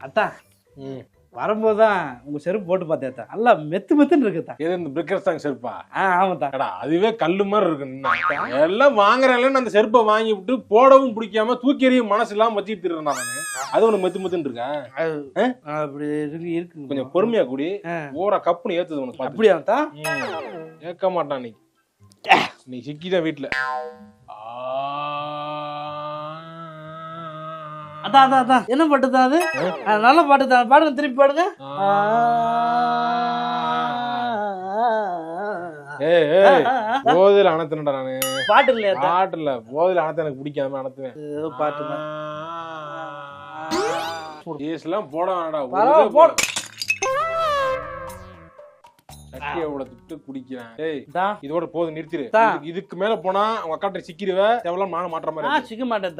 அத்தா வரும்போதுதான் உங்க செருப்பு போட்டு பார்த்தேன் நல்லா மெத்துன்னு இருக்குதா. இது இந்த பிரிக்கர்ஸ் தாங்க செருப்பா? ஆமாத்தா. கடா அதுவே கல்லு மாதிரி இருக்கு. எல்லாம் வாங்குறேன் அந்த செருப்பை வாங்கி விட்டு போடவும் பிடிக்காம தூக்கி எறியும் மனசு இல்லாம வச்சுட்டு இருக்கேன் நானு. அது ஒண்ணு மெத்துன்னு இருக்கேன். அப்படி இருக்கு. கொஞ்சம் பொறுமையா கூடி ஓர கப்புன்னு ஏத்துது உனக்கு. அப்படியாத்தா? கேட்க மாட்டான் நீ சிக்கிதான் வீட்டுல. அதான் அதான் அதான் என்ன பாட்டு தான் அது? நல்ல பாட்டு தான். பாடுங்க, திருப்பி பாடுங்க. போதில அனத்துனடா நானு. பாட்டு இல்லையா? பாட்டு இல்ல, போதில அனத்த எனக்கு பிடிக்காம அனத்துவேன். பாட்டு தான். எல்லாம் போட வேணாடா. சட்டியோட திட்டு குடிக்கிறேன். ஏய் இதோட போதும், நிறுத்திடு. இதுக்கு மேல போனா உங்க அக்காட்ட சிக்கிடுவ. எவ்வளவு மாற்ற மாதிரி சிக்க மாட்டேன்.